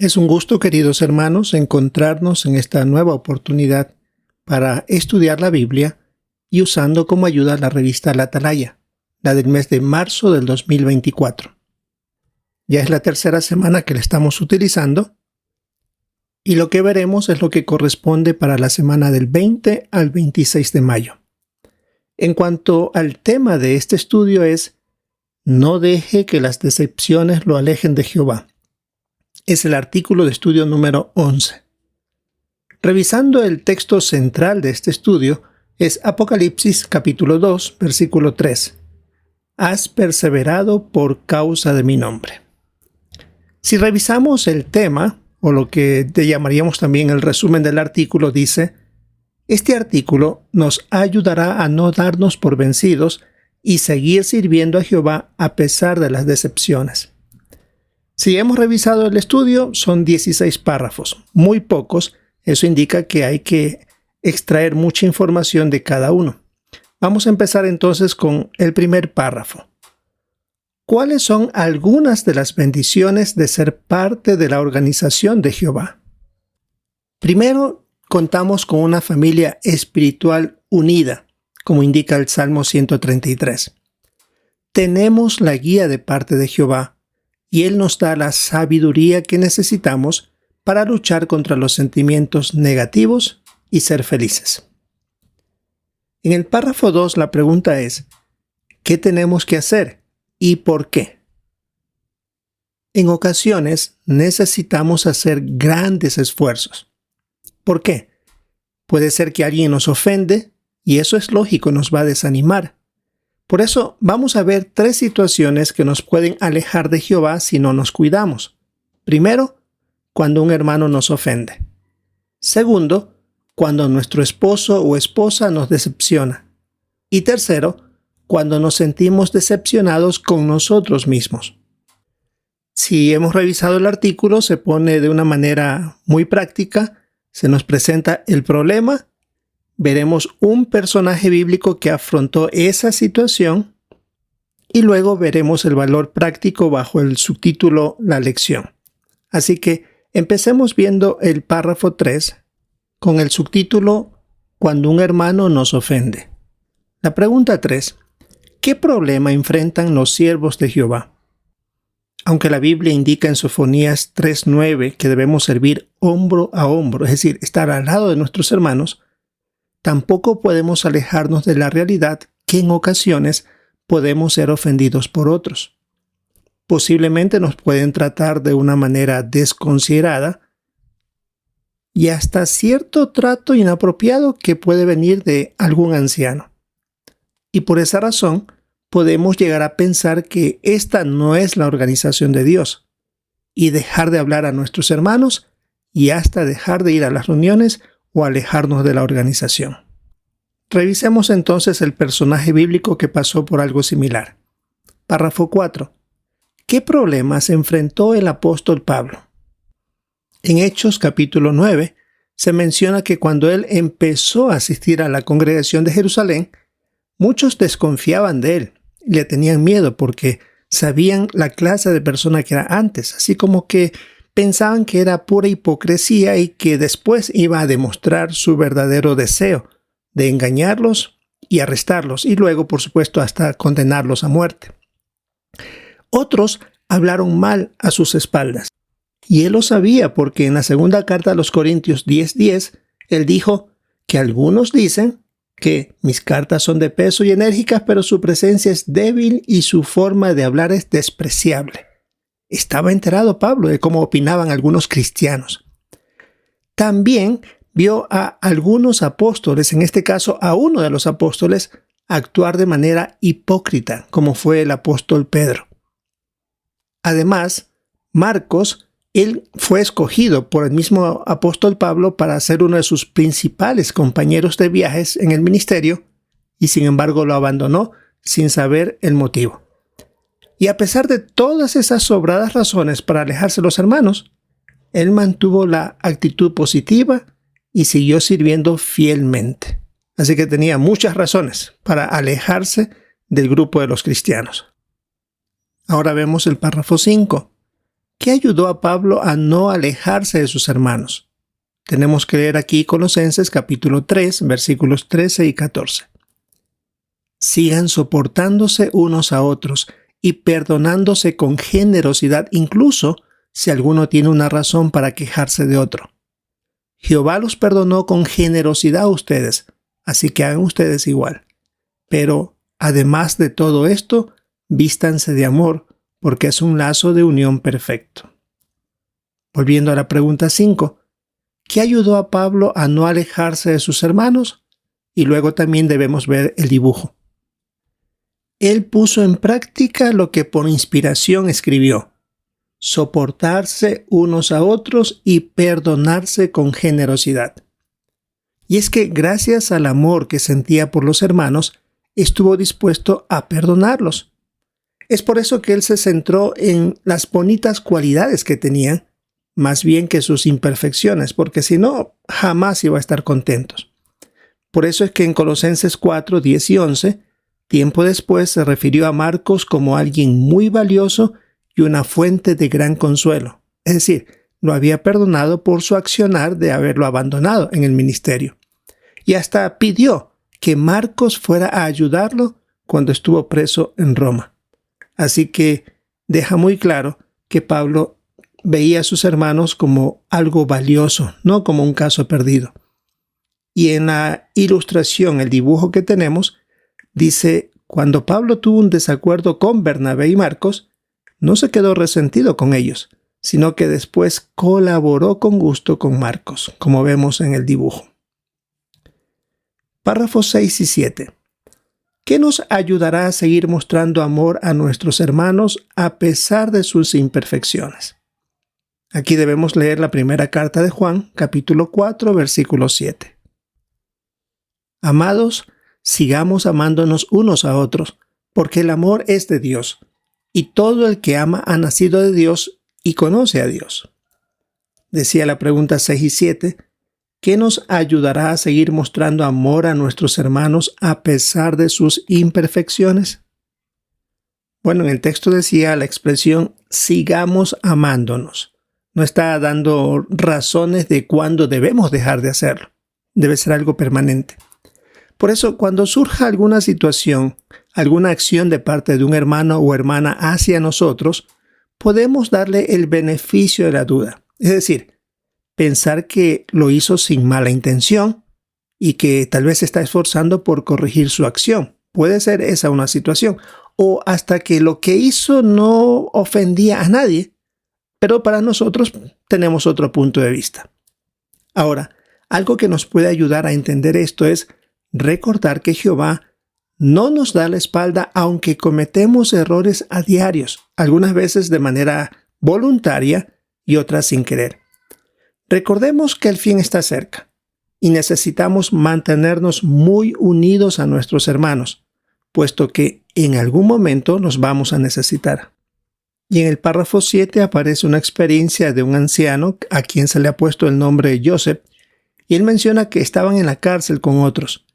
Es un gusto, queridos hermanos, encontrarnos en esta nueva oportunidad para estudiar la Biblia y usando como ayuda la revista La Atalaya, la del mes de marzo del 2024. Ya es la tercera semana que la estamos utilizando y lo que veremos es lo que corresponde para la semana del 20 al 26 de mayo. En cuanto al tema de este estudio es: no deje que las decepciones lo alejen de Jehová. Es el artículo de estudio número 11. Revisando el texto central de este estudio, es Apocalipsis capítulo 2, versículo 3. Has perseverado por causa de mi nombre. Si revisamos el tema, o lo que llamaríamos también el resumen del artículo, dice: este artículo nos ayudará a no darnos por vencidos y seguir sirviendo a Jehová a pesar de las decepciones. Si hemos revisado el estudio, son 16 párrafos, muy pocos. Eso indica que hay que extraer mucha información de cada uno. Vamos a empezar entonces con el primer párrafo. ¿Cuáles son algunas de las bendiciones de ser parte de la organización de Jehová? Primero, contamos con una familia espiritual unida, como indica el Salmo 133. Tenemos la guía de parte de Jehová, y Él nos da la sabiduría que necesitamos para luchar contra los sentimientos negativos y ser felices. En el párrafo 2 la pregunta es: ¿qué tenemos que hacer y por qué? En ocasiones necesitamos hacer grandes esfuerzos. ¿Por qué? Puede ser que alguien nos ofende y eso es lógico, nos va a desanimar. Por eso vamos a ver 3 situaciones que nos pueden alejar de Jehová si no nos cuidamos. Primero, cuando un hermano nos ofende. Segundo, cuando nuestro esposo o esposa nos decepciona. Y tercero, cuando nos sentimos decepcionados con nosotros mismos. Si hemos revisado el artículo, se pone de una manera muy práctica, se nos presenta el problema. Veremos un personaje bíblico que afrontó esa situación y luego veremos el valor práctico bajo el subtítulo La lección. Así que empecemos viendo el párrafo 3 con el subtítulo Cuando un hermano nos ofende. La pregunta 3. ¿Qué problema enfrentan los siervos de Jehová? Aunque la Biblia indica en Sofonías 3:9 que debemos servir hombro a hombro, es decir, estar al lado de nuestros hermanos, tampoco podemos alejarnos de la realidad que en ocasiones podemos ser ofendidos por otros. Posiblemente nos pueden tratar de una manera desconsiderada y hasta cierto trato inapropiado que puede venir de algún anciano. Y por esa razón podemos llegar a pensar que esta no es la organización de Dios y dejar de hablar a nuestros hermanos y hasta dejar de ir a las reuniones o alejarnos de la organización. Revisemos entonces el personaje bíblico que pasó por algo similar. Párrafo 4. ¿Qué problemas enfrentó el apóstol Pablo? En Hechos capítulo 9 se menciona que cuando él empezó a asistir a la congregación de Jerusalén, muchos desconfiaban de él, le tenían miedo porque sabían la clase de persona que era antes, así como que pensaban que era pura hipocresía y que después iba a demostrar su verdadero deseo de engañarlos y arrestarlos y luego, por supuesto, hasta condenarlos a muerte. Otros hablaron mal a sus espaldas y él lo sabía porque en la segunda carta a los Corintios 10:10 él dijo que algunos dicen que mis cartas son de peso y enérgicas, pero su presencia es débil y su forma de hablar es despreciable. Estaba enterado Pablo de cómo opinaban algunos cristianos. También vio a algunos apóstoles, en este caso a uno de los apóstoles, actuar de manera hipócrita, como fue el apóstol Pedro. Además, Marcos, él fue escogido por el mismo apóstol Pablo para ser uno de sus principales compañeros de viajes en el ministerio y sin embargo lo abandonó sin saber el motivo. Y a pesar de todas esas sobradas razones para alejarse de los hermanos, él mantuvo la actitud positiva y siguió sirviendo fielmente. Así que tenía muchas razones para alejarse del grupo de los cristianos. Ahora vemos el párrafo 5. ¿Qué ¿qué ayudó a Pablo a no alejarse de sus hermanos? Tenemos que leer aquí Colosenses capítulo 3, versículos 13 y 14. Sigan soportándose unos a otros y perdonándose con generosidad, incluso si alguno tiene una razón para quejarse de otro. Jehová los perdonó con generosidad a ustedes, así que hagan ustedes igual. Pero, además de todo esto, vístanse de amor, porque es un lazo de unión perfecto. Volviendo a la pregunta 5, ¿qué ayudó a Pablo a no alejarse de sus hermanos? Y luego también debemos ver el dibujo. Él puso en práctica lo que por inspiración escribió: soportarse unos a otros y perdonarse con generosidad. Y es que gracias al amor que sentía por los hermanos, estuvo dispuesto a perdonarlos. Es por eso que él se centró en las bonitas cualidades que tenían, más bien que sus imperfecciones, porque si no, jamás iba a estar contentos. Por eso es que en Colosenses 4, 10 y 11, tiempo después se refirió a Marcos como alguien muy valioso y una fuente de gran consuelo. Es decir, lo había perdonado por su accionar de haberlo abandonado en el ministerio. Y hasta pidió que Marcos fuera a ayudarlo cuando estuvo preso en Roma. Así que deja muy claro que Pablo veía a sus hermanos como algo valioso, no como un caso perdido. Y en la ilustración, el dibujo que tenemos, dice: cuando Pablo tuvo un desacuerdo con Bernabé y Marcos, no se quedó resentido con ellos, sino que después colaboró con gusto con Marcos, como vemos en el dibujo. Párrafos 6 y 7. ¿Qué nos ayudará a seguir mostrando amor a nuestros hermanos a pesar de sus imperfecciones? Aquí debemos leer la primera carta de Juan, capítulo 4, versículo 7. Amados, sigamos amándonos unos a otros, porque el amor es de Dios, y todo el que ama ha nacido de Dios y conoce a Dios. Decía la pregunta 6 y 7, ¿qué nos ayudará a seguir mostrando amor a nuestros hermanos a pesar de sus imperfecciones? Bueno, en el texto decía la expresión sigamos amándonos. No está dando razones de cuándo debemos dejar de hacerlo. Debe ser algo permanente. Por eso, cuando surja alguna situación, alguna acción de parte de un hermano o hermana hacia nosotros, podemos darle el beneficio de la duda. Es decir, pensar que lo hizo sin mala intención y que tal vez se está esforzando por corregir su acción. Puede ser esa una situación. O hasta que lo que hizo no ofendía a nadie, pero para nosotros tenemos otro punto de vista. Ahora, algo que nos puede ayudar a entender esto es recordar que Jehová no nos da la espalda aunque cometemos errores a diarios, algunas veces de manera voluntaria y otras sin querer. Recordemos que el fin está cerca y necesitamos mantenernos muy unidos a nuestros hermanos, puesto que en algún momento nos vamos a necesitar. Y en el párrafo 7 aparece una experiencia de un anciano a quien se le ha puesto el nombre de Joseph, y él menciona que estaban en la cárcel con otros.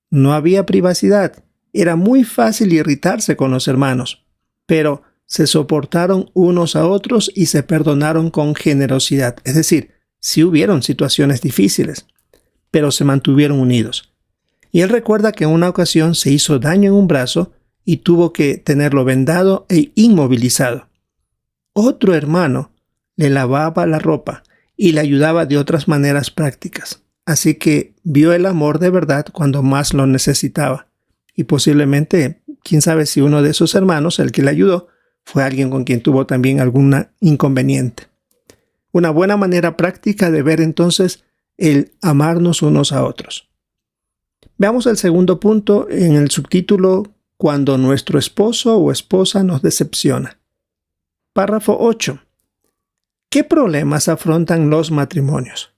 No había privacidad, era muy fácil irritarse con los hermanos, pero se soportaron unos a otros y se perdonaron con generosidad. Es decir, sí hubieron situaciones difíciles, pero se mantuvieron unidos. Y él recuerda que en una ocasión se hizo daño en un brazo y tuvo que tenerlo vendado e inmovilizado. Otro hermano le lavaba la ropa y le ayudaba de otras maneras prácticas. Así que vio el amor de verdad cuando más lo necesitaba. Y posiblemente, quién sabe si uno de esos hermanos, el que le ayudó, fue alguien con quien tuvo también algún inconveniente. Una buena manera práctica de ver entonces el amarnos unos a otros. Veamos el segundo punto en el subtítulo: cuando nuestro esposo o esposa nos decepciona. Párrafo 8. ¿Qué problemas afrontan los matrimonios?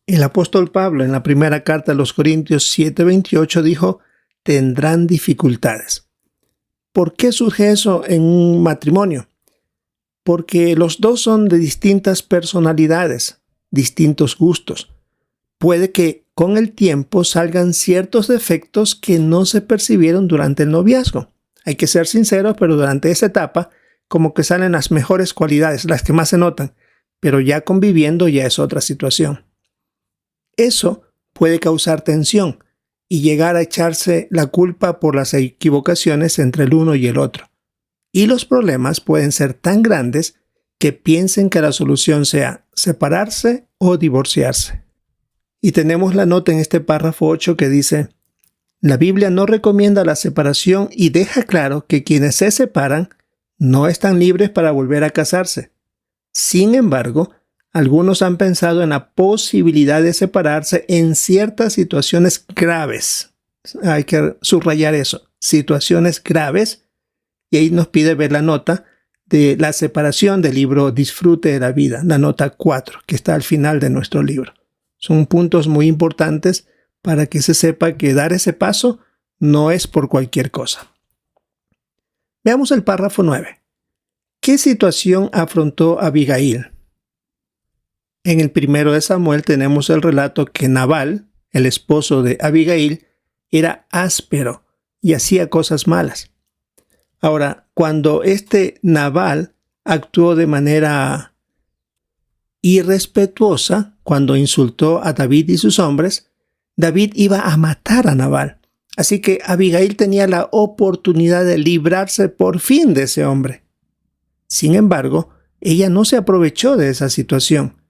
El apóstol Pablo en la primera carta a los Corintios 7:28 dijo: tendrán dificultades. ¿Por qué surge eso en un matrimonio? Porque los dos son de distintas personalidades, distintos gustos. Puede que con el tiempo salgan ciertos defectos que no se percibieron durante el noviazgo. Hay que ser sinceros, pero durante esa etapa, como que salen las mejores cualidades, las que más se notan, pero ya conviviendo ya es otra situación. Eso puede causar tensión y llegar a echarse la culpa por las equivocaciones entre el uno y el otro. Y los problemas pueden ser tan grandes que piensen que la solución sea separarse o divorciarse. Y tenemos la nota en este párrafo 8 que dice: la Biblia no recomienda la separación y deja claro que quienes se separan no están libres para volver a casarse. Sin embargo, algunos han pensado en la posibilidad de separarse en ciertas situaciones graves. Hay que subrayar eso, situaciones graves. Y ahí nos pide ver la nota de la separación del libro Disfrute de la Vida, la nota 4, que está al final de nuestro libro. Son puntos muy importantes para que se sepa que dar ese paso no es por cualquier cosa. Veamos el párrafo 9. ¿Qué situación afrontó Abigail? En el 1 de Samuel tenemos el relato que Nabal, el esposo de Abigail, era áspero y hacía cosas malas. Ahora, cuando este Nabal actuó de manera irrespetuosa, cuando insultó a David y sus hombres, David iba a matar a Nabal. Así que Abigail tenía la oportunidad de librarse por fin de ese hombre. Sin embargo, ella no se aprovechó de esa situación.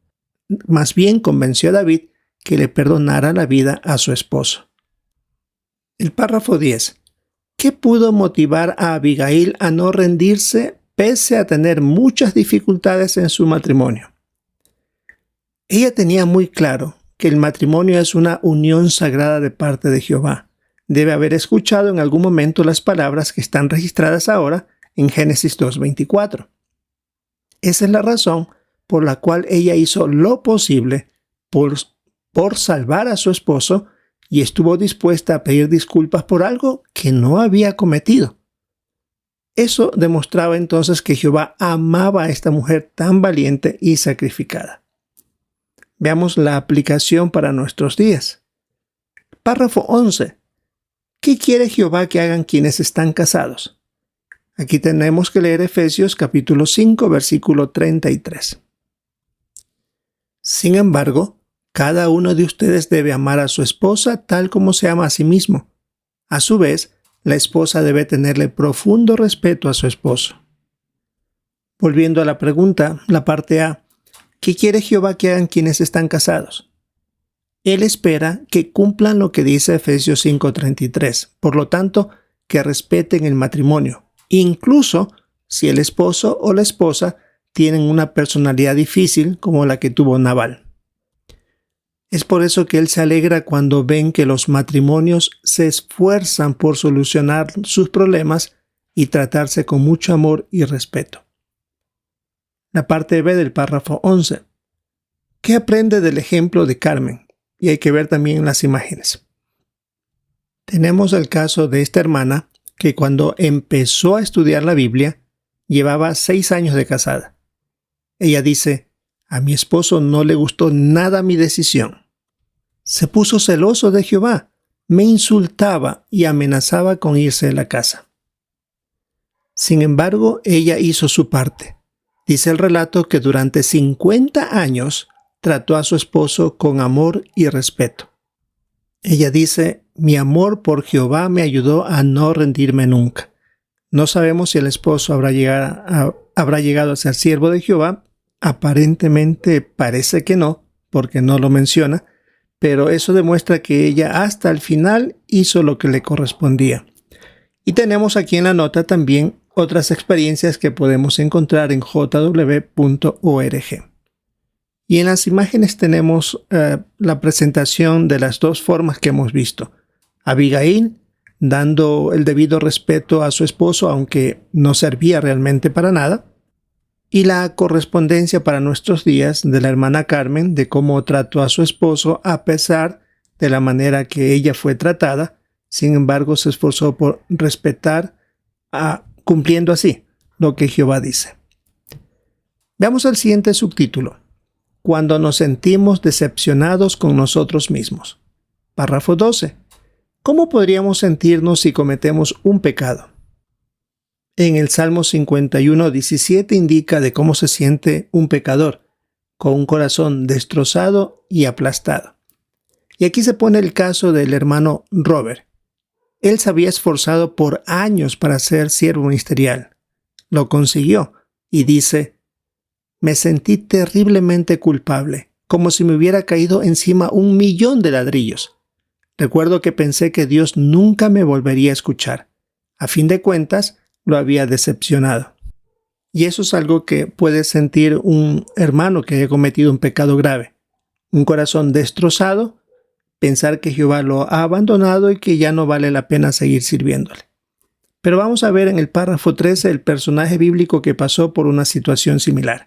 Más bien convenció a David que le perdonara la vida a su esposo. El párrafo 10. ¿Qué pudo motivar a Abigail a no rendirse pese a tener muchas dificultades en su matrimonio? Ella tenía muy claro que el matrimonio es una unión sagrada de parte de Jehová. Debe haber escuchado en algún momento las palabras que están registradas ahora en Génesis 2:24. Esa es la razón por la cual ella hizo lo posible por salvar a su esposo y estuvo dispuesta a pedir disculpas por algo que no había cometido. Eso demostraba entonces que Jehová amaba a esta mujer tan valiente y sacrificada. Veamos la aplicación para nuestros días. Párrafo 11. ¿Qué quiere Jehová que hagan quienes están casados? Aquí tenemos que leer Efesios capítulo 5, versículo 33. Sin embargo, cada uno de ustedes debe amar a su esposa tal como se ama a sí mismo. A su vez, la esposa debe tenerle profundo respeto a su esposo. Volviendo a la pregunta, la parte A, ¿qué quiere Jehová que hagan quienes están casados? Él espera que cumplan lo que dice Efesios 5:33, por lo tanto, que respeten el matrimonio, incluso si el esposo o la esposa tienen una personalidad difícil como la que tuvo Nabal. Es por eso que él se alegra cuando ven que los matrimonios se esfuerzan por solucionar sus problemas y tratarse con mucho amor y respeto. La parte B del párrafo 11. ¿Qué aprende del ejemplo de Carmen? Y hay que ver también las imágenes. Tenemos el caso de esta hermana que cuando empezó a estudiar la Biblia llevaba 6 años de casada. Ella dice: a mi esposo no le gustó nada mi decisión. Se puso celoso de Jehová, me insultaba y amenazaba con irse de la casa. Sin embargo, ella hizo su parte. Dice el relato que durante 50 años trató a su esposo con amor y respeto. Ella dice: mi amor por Jehová me ayudó a no rendirme nunca. No sabemos si el esposo habrá llegado a ser siervo de Jehová. Aparentemente parece que no, porque no lo menciona, pero eso demuestra que ella hasta el final hizo lo que le correspondía. Y tenemos aquí en la nota también otras experiencias que podemos encontrar en jw.org. Y en las imágenes tenemos la presentación de las dos formas que hemos visto. Abigail dando el debido respeto a su esposo, aunque no servía realmente para nada. Y la correspondencia para nuestros días de la hermana Carmen, de cómo trató a su esposo a pesar de la manera que ella fue tratada. Sin embargo, se esforzó por respetar, cumpliendo así lo que Jehová dice. Veamos el siguiente subtítulo. Cuando nos sentimos decepcionados con nosotros mismos. Párrafo 12. ¿Cómo podríamos sentirnos si cometemos un pecado? En el Salmo 51:17 indica de cómo se siente un pecador, con un corazón destrozado y aplastado. Y aquí se pone el caso del hermano Robert. Él se había esforzado por años para ser siervo ministerial. Lo consiguió y dice: me sentí terriblemente culpable, como si me hubiera caído encima 1.000.000 de ladrillos. Recuerdo que pensé que Dios nunca me volvería a escuchar. A fin de cuentas, lo había decepcionado. Y eso es algo que puede sentir un hermano que haya cometido un pecado grave. Un corazón destrozado, pensar que Jehová lo ha abandonado y que ya no vale la pena seguir sirviéndole. Pero vamos a ver en el párrafo 13 el personaje bíblico que pasó por una situación similar.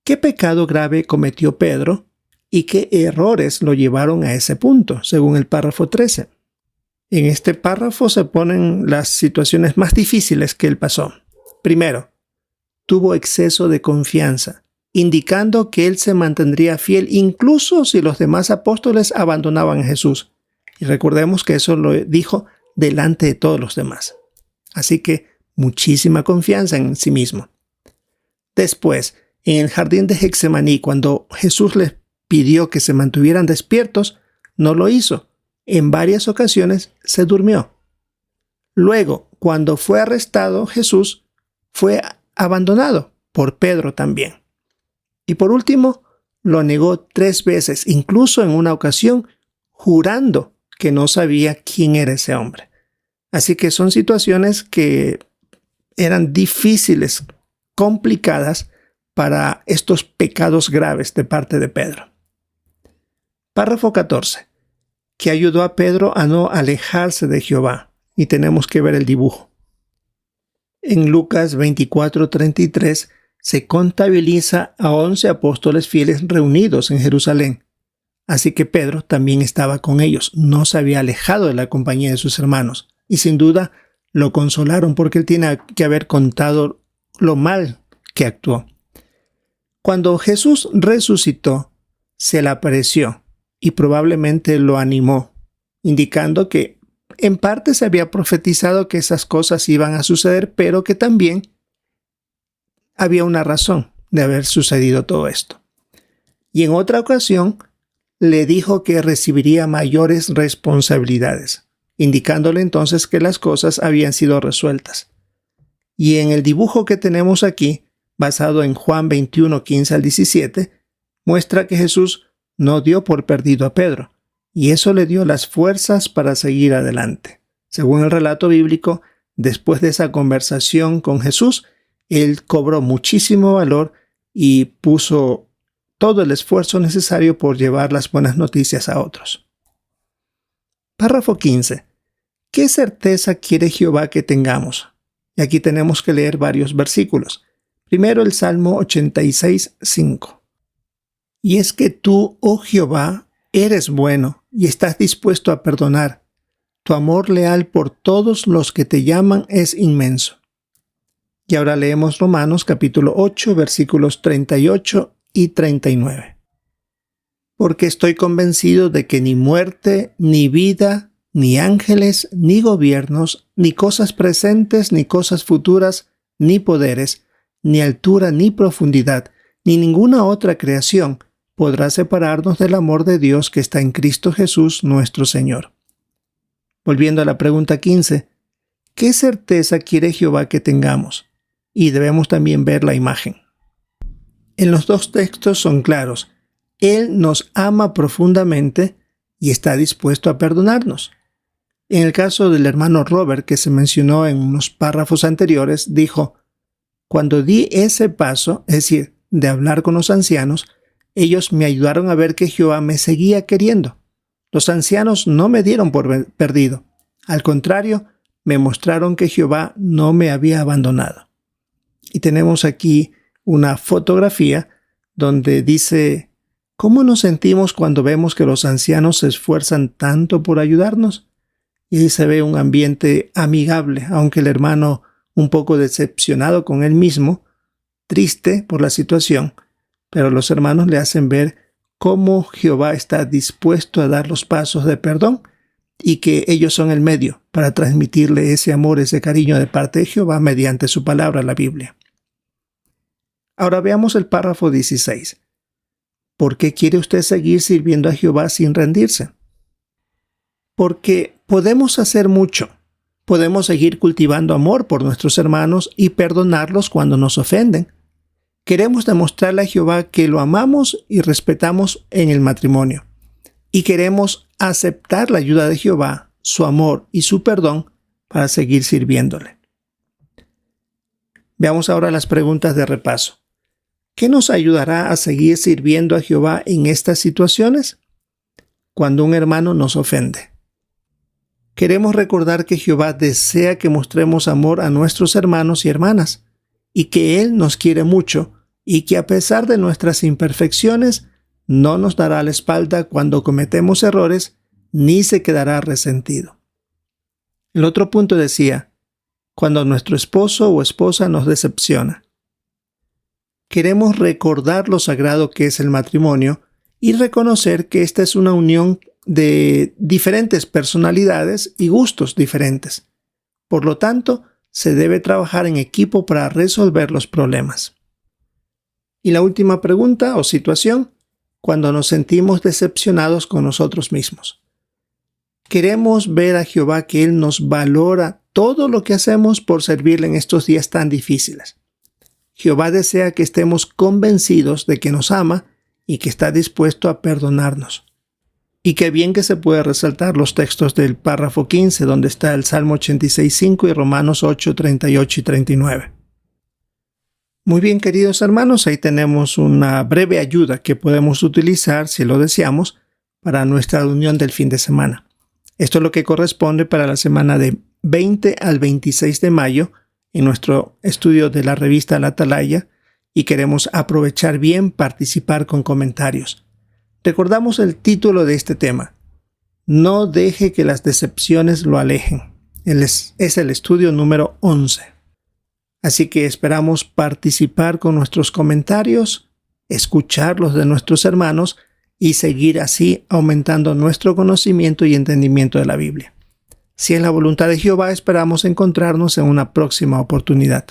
¿Qué pecado grave cometió Pedro y qué errores lo llevaron a ese punto, según el párrafo 13? En este párrafo se ponen las situaciones más difíciles que él pasó. Primero, tuvo exceso de confianza, indicando que él se mantendría fiel incluso si los demás apóstoles abandonaban a Jesús. Y recordemos que eso lo dijo delante de todos los demás. Así que muchísima confianza en sí mismo. Después, en el jardín de Getsemaní, cuando Jesús les pidió que se mantuvieran despiertos, no lo hizo. En varias ocasiones se durmió. Luego, cuando fue arrestado, Jesús fue abandonado por Pedro también. Y por último, lo negó 3 veces, incluso en una ocasión, jurando que no sabía quién era ese hombre. Así que son situaciones que eran difíciles, complicadas para estos pecados graves de parte de Pedro. Párrafo 14. Que ayudó a Pedro a no alejarse de Jehová. Y tenemos que ver el dibujo. En Lucas 24:33 se contabiliza a 11 apóstoles fieles reunidos en Jerusalén. Así que Pedro también estaba con ellos, no se había alejado de la compañía de sus hermanos. Y sin duda lo consolaron porque él tiene que haber contado lo mal que actuó. Cuando Jesús resucitó, se le apareció y probablemente lo animó, indicando que en parte se había profetizado que esas cosas iban a suceder, pero que también había una razón de haber sucedido todo esto. Y en otra ocasión le dijo que recibiría mayores responsabilidades, indicándole entonces que las cosas habían sido resueltas. Y en el dibujo que tenemos aquí, basado en Juan 21:15-17, muestra que Jesús no dio por perdido a Pedro, y eso le dio las fuerzas para seguir adelante. Según el relato bíblico, después de esa conversación con Jesús, él cobró muchísimo valor y puso todo el esfuerzo necesario por llevar las buenas noticias a otros. Párrafo 15. ¿Qué certeza quiere Jehová que tengamos? Y aquí tenemos que leer varios versículos. Primero el Salmo 86:5. Y es que tú, oh Jehová, eres bueno y estás dispuesto a perdonar. Tu amor leal por todos los que te llaman es inmenso. Y ahora leemos Romanos capítulo 8, versículos 38 y 39. Porque estoy convencido de que ni muerte, ni vida, ni ángeles, ni gobiernos, ni cosas presentes, ni cosas futuras, ni poderes, ni altura, ni profundidad, ni ninguna otra creación podrá separarnos del amor de Dios que está en Cristo Jesús nuestro Señor. Volviendo a la pregunta 15, ¿qué certeza quiere Jehová que tengamos? Y debemos también ver la imagen. En los dos textos son claros. Él nos ama profundamente y está dispuesto a perdonarnos. En el caso del hermano Robert, que se mencionó en unos párrafos anteriores, dijo: cuando di ese paso, es decir, de hablar con los ancianos, ellos me ayudaron a ver que Jehová me seguía queriendo. Los ancianos no me dieron por perdido. Al contrario, me mostraron que Jehová no me había abandonado. Y tenemos aquí una fotografía donde dice: ¿cómo nos sentimos cuando vemos que los ancianos se esfuerzan tanto por ayudarnos? Y ahí se ve un ambiente amigable, aunque el hermano un poco decepcionado con él mismo, triste por la situación, pero los hermanos le hacen ver cómo Jehová está dispuesto a dar los pasos de perdón y que ellos son el medio para transmitirle ese amor, ese cariño de parte de Jehová mediante su palabra, la Biblia. Ahora veamos el párrafo 16. ¿Por qué quiere usted seguir sirviendo a Jehová sin rendirse? Porque podemos hacer mucho. Podemos seguir cultivando amor por nuestros hermanos y perdonarlos cuando nos ofenden. Queremos demostrarle a Jehová que lo amamos y respetamos en el matrimonio. Y queremos aceptar la ayuda de Jehová, su amor y su perdón para seguir sirviéndole. Veamos ahora las preguntas de repaso. ¿Qué nos ayudará a seguir sirviendo a Jehová en estas situaciones? Cuando un hermano nos ofende. Queremos recordar que Jehová desea que mostremos amor a nuestros hermanos y hermanas, y que Él nos quiere mucho, y que a pesar de nuestras imperfecciones, no nos dará la espalda cuando cometemos errores, ni se quedará resentido. El otro punto decía, cuando nuestro esposo o esposa nos decepciona. Queremos recordar lo sagrado que es el matrimonio y reconocer que esta es una unión de diferentes personalidades y gustos diferentes. Por lo tanto, se debe trabajar en equipo para resolver los problemas. Y la última pregunta o situación, cuando nos sentimos decepcionados con nosotros mismos. Queremos ver a Jehová que Él nos valora todo lo que hacemos por servirle en estos días tan difíciles. Jehová desea que estemos convencidos de que nos ama y que está dispuesto a perdonarnos. Y qué bien que se puede resaltar los textos del párrafo 15, donde está el Salmo 86:5 y Romanos 8, 38 y 39. Muy bien, queridos hermanos, ahí tenemos una breve ayuda que podemos utilizar, si lo deseamos, para nuestra reunión del fin de semana. Esto es lo que corresponde para la semana de 20 al 26 de mayo en nuestro estudio de la revista La Atalaya, y queremos aprovechar bien participar con comentarios. Recordamos el título de este tema: No deje que las decepciones lo alejen. Es el estudio número 11. Así que esperamos participar con nuestros comentarios, escuchar los de nuestros hermanos y seguir así aumentando nuestro conocimiento y entendimiento de la Biblia. Si es la voluntad de Jehová, esperamos encontrarnos en una próxima oportunidad.